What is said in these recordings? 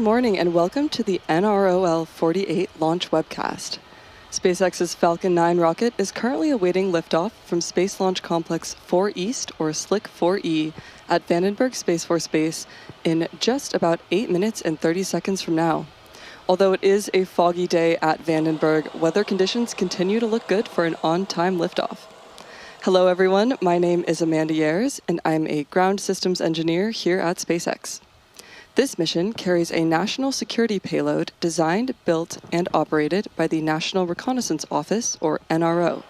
morning and welcome to the NROL-48 launch webcast. SpaceX's Falcon 9 rocket is currently awaiting liftoff from Space Launch Complex 4 East, or SLC-4E, at Vandenberg Space Force Base in just about 8 minutes and 30 seconds from now. Although it is a foggy day at Vandenberg, weather conditions continue to look good for an on-time liftoff. Hello everyone, my name is Amanda Yares, and I'm a ground systems engineer here at SpaceX. This mission carries a national security payload designed, built, and operated by the National Reconnaissance Office, or NRO.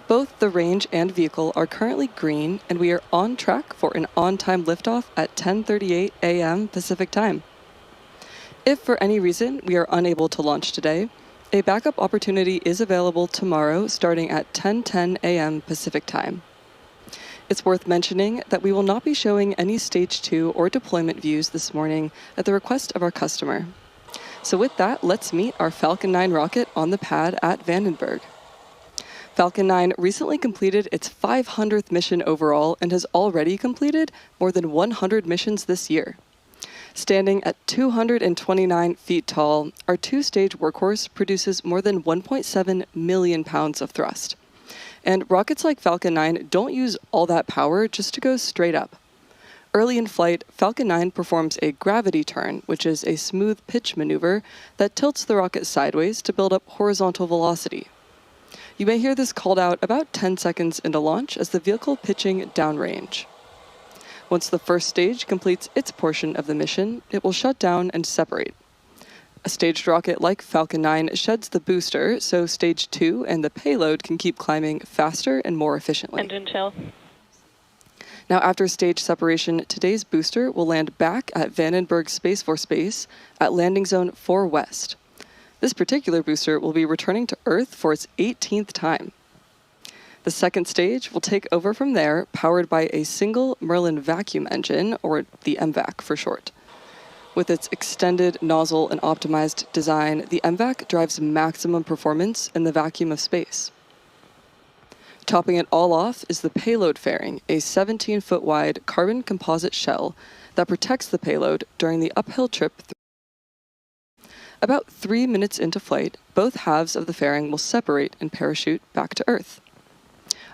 Both the range and vehicle are currently green, and we are on track for an on-time liftoff at 10:38 a.m. Pacific Time. If for any reason we are unable to launch today, a backup opportunity is available tomorrow starting at 10:10 a.m. Pacific Time. It's worth mentioning that we will not be showing any Stage 2 or deployment views this morning at the request of our customer. So with that, let's meet our Falcon 9 rocket on the pad at Vandenberg. Falcon 9 recently completed its 500th mission overall and has already completed more than 100 missions this year. Standing at 229 feet tall, our two-stage workhorse produces more than 1.7 million pounds of thrust. And rockets like Falcon 9 don't use all that power just to go straight up. Early in flight, Falcon 9 performs a gravity turn, which is a smooth pitch maneuver that tilts the rocket sideways to build up horizontal velocity. You may hear this called out about 10 seconds into launch as the vehicle pitching downrange. Once the first stage completes its portion of the mission, it will shut down and separate. A staged rocket like Falcon 9 sheds the booster, so Stage 2 and the payload can keep climbing faster and more efficiently. Engine chill. Now, after stage separation, today's booster will land back at Vandenberg Space Force Base at Landing Zone 4 West. This particular booster will be returning to Earth for its 18th time. The second stage will take over from there, powered by a single Merlin vacuum engine, or the MVAC for short. With its extended nozzle and optimized design, the MVAC drives maximum performance in the vacuum of space. Topping it all off is the payload fairing, a 17-foot wide carbon composite shell that protects the payload during the uphill trip. About 3 minutes into flight, both halves of the fairing will separate and parachute back to Earth.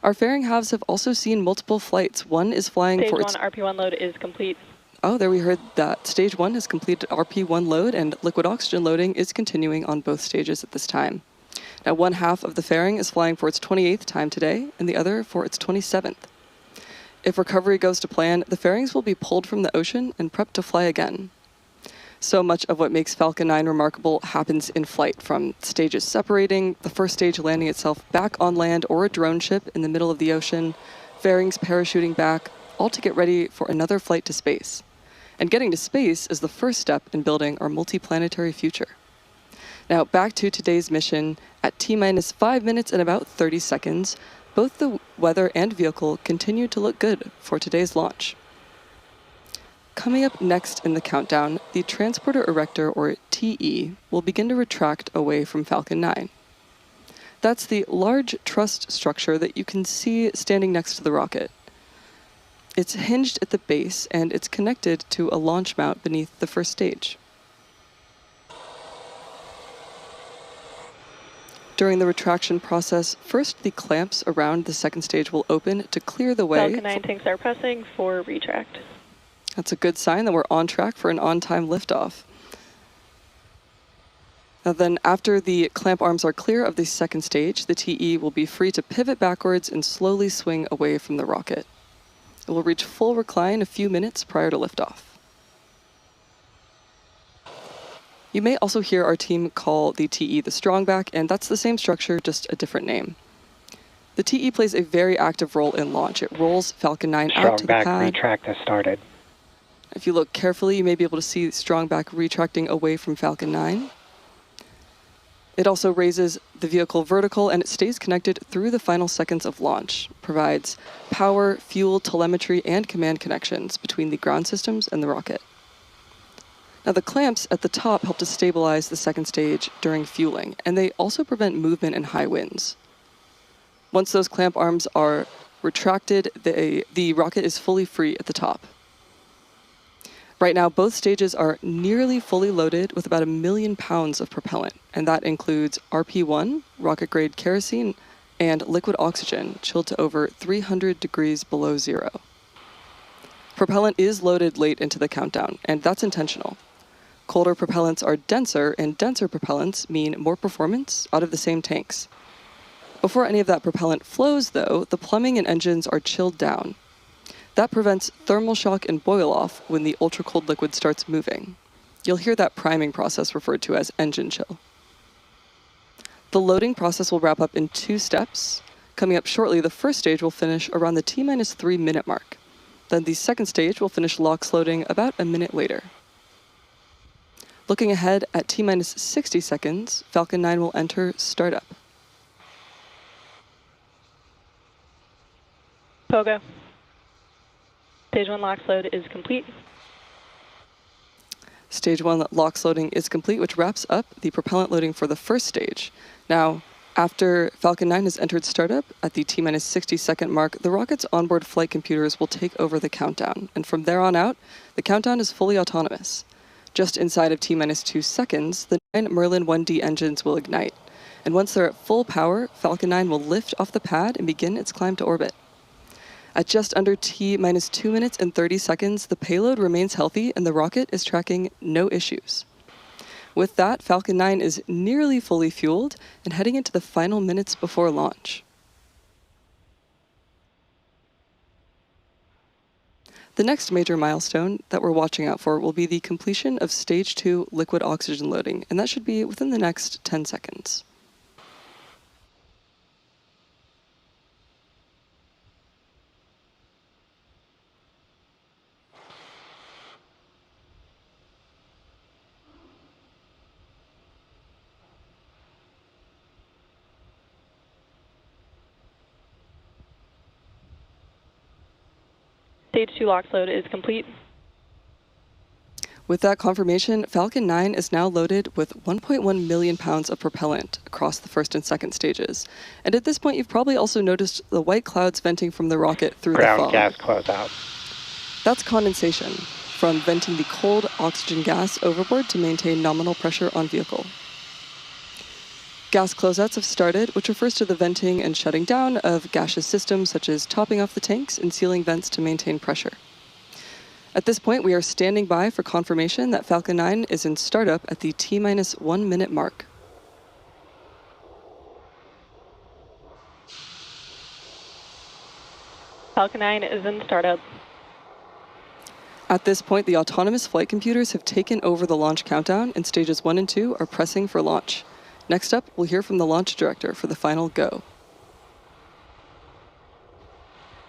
Our fairing halves have also seen multiple flights. One is flying for its... Stage 1 RP1 load is complete. Oh, there we heard that. Stage 1 has completed RP1 load, and liquid oxygen loading is continuing on both stages at this time. Now, one half of the fairing is flying for its 28th time today, and the other for its 27th. If recovery goes to plan, the fairings will be pulled from the ocean and prepped to fly again. So much of what makes Falcon 9 remarkable happens in flight, from stages separating, the first stage landing itself back on land or a drone ship in the middle of the ocean, fairings parachuting back, all to get ready for another flight to space. And getting to space is the first step in building our multiplanetary future. Now, back to today's mission. At T-minus 5 minutes and about 30 seconds, both the weather and vehicle continue to look good for today's launch. Coming up next in the countdown, the Transporter Erector, or TE, will begin to retract away from Falcon 9. That's the large truss structure that you can see standing next to the rocket. It's hinged at the base, and it's connected to a launch mount beneath the first stage. During the retraction process, first the clamps around the second stage will open to clear the way. Falcon 9 tanks are pressing for retract. That's a good sign that we're on track for an on-time liftoff. Now then, after the clamp arms are clear of the second stage, the TE will be free to pivot backwards and slowly swing away from the rocket. It will reach full recline a few minutes prior to liftoff. You may also hear our team call the TE the strongback, and that's the same structure, just a different name. The TE plays a very active role in launch. It rolls Falcon 9 out to the pad. Strongback retract has started. If you look carefully, you may be able to see strongback retracting away from Falcon 9. It also raises the vehicle vertical, and it stays connected through the final seconds of launch. Provides power, fuel, telemetry, and command connections between the ground systems and the rocket. Now, the clamps at the top help to stabilize the second stage during fueling, and they also prevent movement in high winds. Once those clamp arms are retracted, the rocket is fully free at the top. Right now, both stages are nearly fully loaded with about 1 million pounds of propellant, and that includes RP-1, rocket-grade kerosene, and liquid oxygen, chilled to over 300 degrees below zero. Propellant is loaded late into the countdown, and that's intentional. Colder propellants are denser, and denser propellants mean more performance out of the same tanks. Before any of that propellant flows, though, the plumbing and engines are chilled down. That prevents thermal shock and boil-off when the ultra-cold liquid starts moving. You'll hear that priming process referred to as engine chill. The loading process will wrap up in 2 steps. Coming up shortly, the first stage will finish around the T-3 minute mark. Then the second stage will finish LOX loading about a minute later. Looking ahead at T-60 seconds, Falcon 9 will enter startup. Pogo. Stage 1 LOX load is complete. Stage 1 LOX loading is complete, which wraps up the propellant loading for the first stage. Now, after Falcon 9 has entered startup at the T-60 second mark, the rocket's onboard flight computers will take over the countdown. And from there on out, the countdown is fully autonomous. Just inside of T-2 seconds, the 9 Merlin 1D engines will ignite. And once they're at full power, Falcon 9 will lift off the pad and begin its climb to orbit. At just under T-2 minutes and 30 seconds, the payload remains healthy and the rocket is tracking no issues. With that, Falcon 9 is nearly fully fueled and heading into the final minutes before launch. The next major milestone that we're watching out for will be the completion of Stage 2 liquid oxygen loading, and that should be within the next 10 seconds. Stage 2 LOX load is complete. With that confirmation, Falcon 9 is now loaded with 1.1 million pounds of propellant across the first and second stages. And at this point, you've probably also noticed the white clouds venting from the rocket through the fog. Ground gas close out. That's condensation from venting the cold oxygen gas overboard to maintain nominal pressure on vehicle. Gas closeouts have started, which refers to the venting and shutting down of gaseous systems such as topping off the tanks and sealing vents to maintain pressure. At this point, we are standing by for confirmation that Falcon 9 is in startup at the T-1 minute mark. Falcon 9 is in startup. At this point, the autonomous flight computers have taken over the launch countdown, and stages 1 and 2 are pressing for launch. Next up, we'll hear from the launch director for the final go.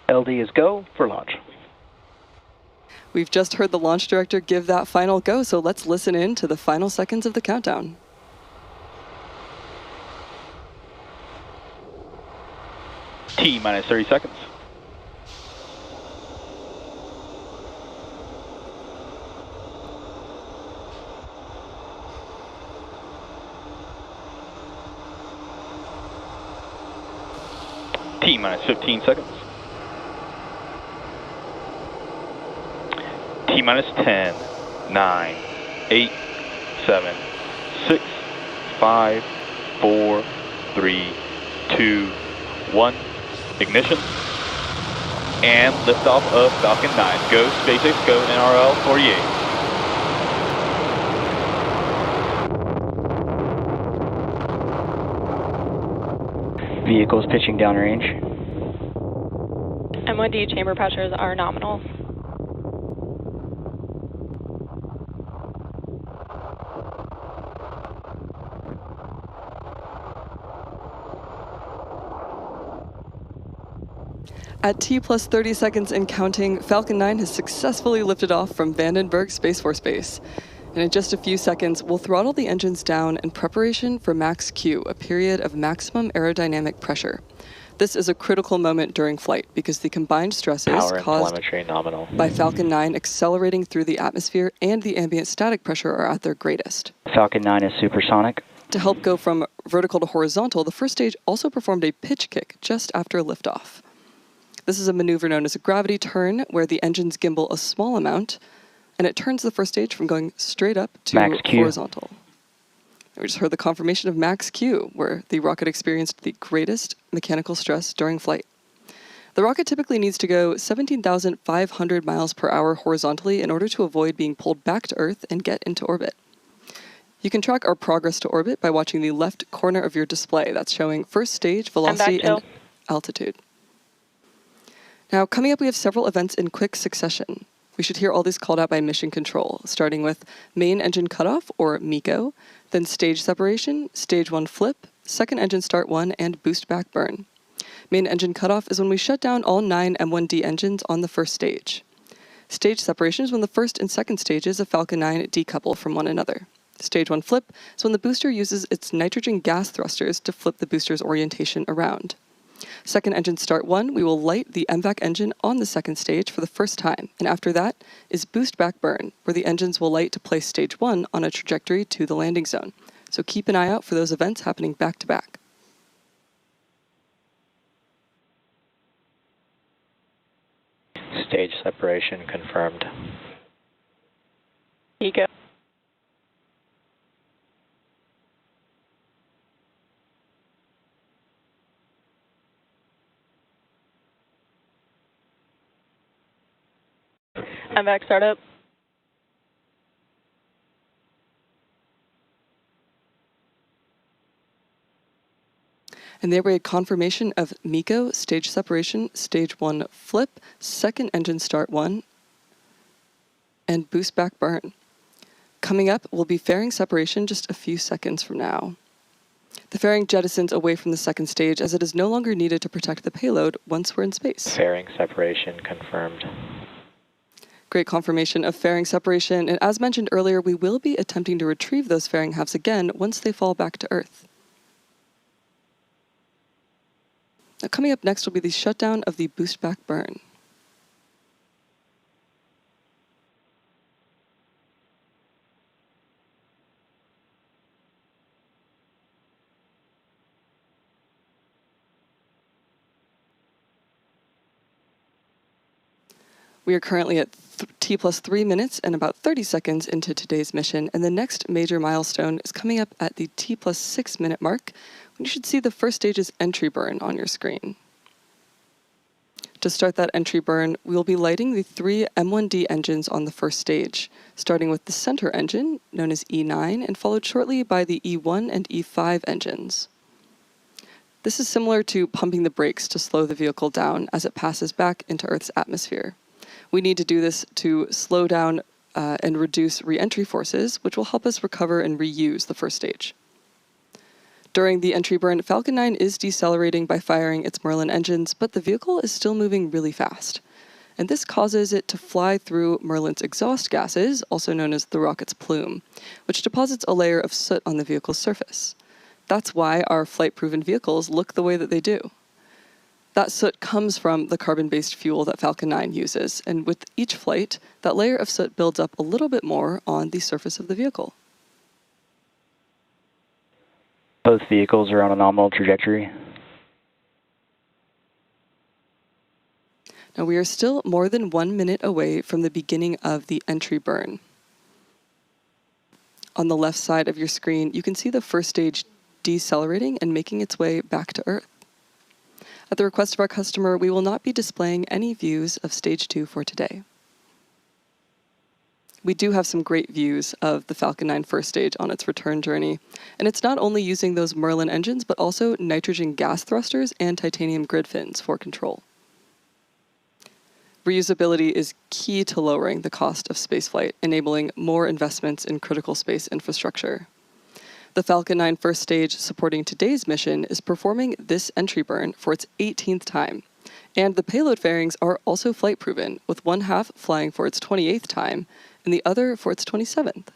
LD is go for launch. We've just heard the launch director give that final go, so let's listen in to the final seconds of the countdown. T-minus 30 seconds. T-minus 15 seconds. T-minus 10, 9, 8, 7, 6, 5, 4, 3, 2, 1. Ignition. And liftoff of Falcon 9. Go SpaceX, go NROL-48. Vehicles pitching downrange. M1D chamber pressures are nominal. At T plus 30 seconds and counting, Falcon 9 has successfully lifted off from Vandenberg Space Force Base. And in just a few seconds, we'll throttle the engines down in preparation for Max Q, a period of maximum aerodynamic pressure. This is a critical moment during flight because the combined stresses caused nominal by Falcon 9 accelerating through the atmosphere and the ambient static pressure are at their greatest. Falcon 9 is supersonic. To help go from vertical to horizontal, the first stage also performed a pitch kick just after liftoff. This is a maneuver known as a gravity turn, where the engines gimbal a small amount, and it turns the first stage from going straight up to Max Q. horizontal. We just heard the confirmation of Max Q, where the rocket experienced the greatest mechanical stress during flight. The rocket typically needs to go 17,500 miles per hour horizontally in order to avoid being pulled back to Earth and get into orbit. You can track our progress to orbit by watching the left corner of your display. That's showing first stage, velocity, and altitude. Now, coming up, we have several events in quick succession. We should hear all these called out by mission control, starting with main engine cutoff, or MECO, then stage separation, stage 1 flip, second engine start 1, and boost back burn. Main engine cutoff is when we shut down all 9 M1D engines on the first stage. Stage separation is when the first and second stages of Falcon 9 decouple from one another. Stage 1 flip is when the booster uses its nitrogen gas thrusters to flip the booster's orientation around. Second engine start 1, we will light the MVAC engine on the second stage for the first time, and after that is boost back burn, where the engines will light to place stage 1 on a trajectory to the landing zone. So keep an eye out for those events happening back to back. Stage separation confirmed. MECO. MVAC startup. And there we had confirmation of MECO, stage separation, stage 1 flip, second engine start 1, and boost back burn. Coming up will be fairing separation just a few seconds from now. The fairing jettisons away from the second stage as it is no longer needed to protect the payload once we're in space. Fairing separation confirmed. Great confirmation of fairing separation, and as mentioned earlier, we will be attempting to retrieve those fairing halves again once they fall back to Earth. Now, coming up next will be the shutdown of the boost back burn. We are currently at T plus 3 minutes and about 30 seconds into today's mission, and the next major milestone is coming up at the T plus 6 minute mark, when you should see the first stage's entry burn on your screen. To start that entry burn, we will be lighting the 3 M1D engines on the first stage, starting with the center engine, known as E9, and followed shortly by the E1 and E5 engines. This is similar to pumping the brakes to slow the vehicle down as it passes back into Earth's atmosphere. We need to do this to slow down and reduce re-entry forces, which will help us recover and reuse the first stage. During the entry burn, Falcon 9 is decelerating by firing its Merlin engines, but the vehicle is still moving really fast. And this causes it to fly through Merlin's exhaust gases, also known as the rocket's plume, which deposits a layer of soot on the vehicle's surface. That's why our flight-proven vehicles look the way that they do. That soot comes from the carbon-based fuel that Falcon 9 uses, and with each flight, that layer of soot builds up a little bit more on the surface of the vehicle. Both vehicles are on a nominal trajectory. Now we are still more than 1 minute away from the beginning of the entry burn. On the left side of your screen, you can see the first stage decelerating and making its way back to Earth. At the request of our customer, we will not be displaying any views of Stage 2 for today. We do have some great views of the Falcon 9 first stage on its return journey, and it's not only using those Merlin engines, but also nitrogen gas thrusters and titanium grid fins for control. Reusability is key to lowering the cost of spaceflight, enabling more investments in critical space infrastructure. The Falcon 9 first stage supporting today's mission is performing this entry burn for its 18th time. And the payload fairings are also flight proven, with one half flying for its 28th time and the other for its 27th.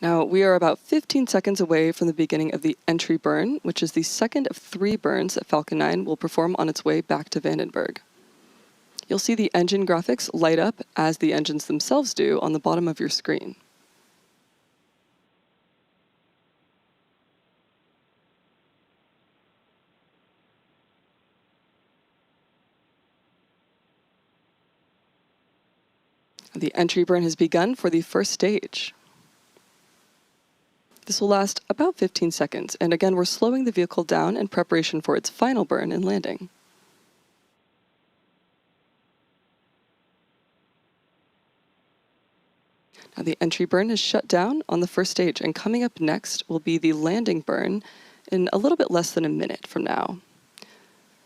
Now, we are about 15 seconds away from the beginning of the entry burn, which is the second of 3 burns that Falcon 9 will perform on its way back to Vandenberg. You'll see the engine graphics light up as the engines themselves do on the bottom of your screen. The entry burn has begun for the first stage. This will last about 15 seconds, and again, we're slowing the vehicle down in preparation for its final burn and landing. Now the entry burn is shut down on the first stage, and coming up next will be the landing burn in a little bit less than a minute from now.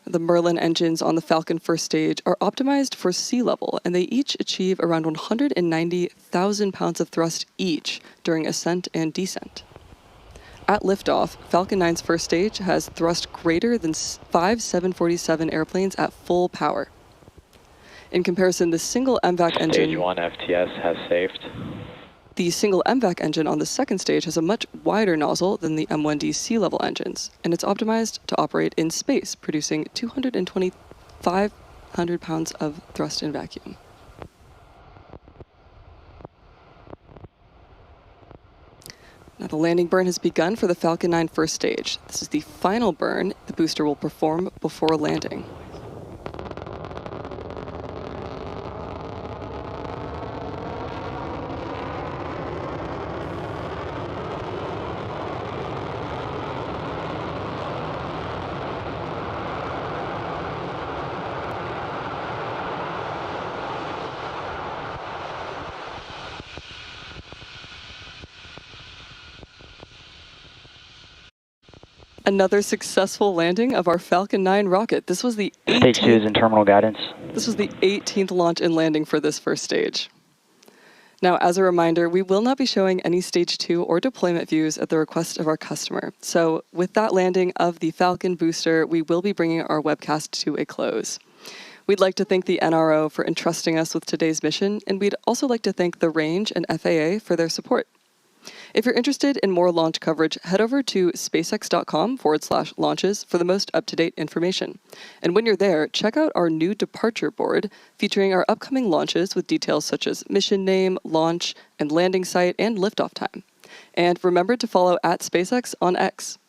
The Merlin engines on the Falcon first stage are optimized for sea level, and they each achieve around 190,000 pounds of thrust each during ascent and descent. At liftoff, Falcon 9's first stage has thrust greater than 5 747 airplanes at full power. In comparison, the single MVAC engine... Stage 1 FTS has saved. The single MVAC engine on the second stage has a much wider nozzle than the M1D sea level engines, and it's optimized to operate in space, producing 225,000 pounds of thrust in vacuum. Now the landing burn has begun for the Falcon 9 first stage. This is the final burn the booster will perform before landing. Another successful landing of our Falcon 9 rocket. This was the 18th, Stage 2 is in terminal guidance. This was the 18th launch and landing for this first stage. Now, as a reminder, we will not be showing any Stage 2 or deployment views at the request of our customer. So with that landing of the Falcon booster, we will be bringing our webcast to a close. We'd like to thank the NRO for entrusting us with today's mission, and we'd also like to thank the Range and FAA for their support. If you're interested in more launch coverage, head over to spacex.com/launches for the most up-to-date information. And when you're there, check out our new departure board featuring our upcoming launches with details such as mission name, launch, and landing site, and liftoff time. And remember to follow @SpaceX on X.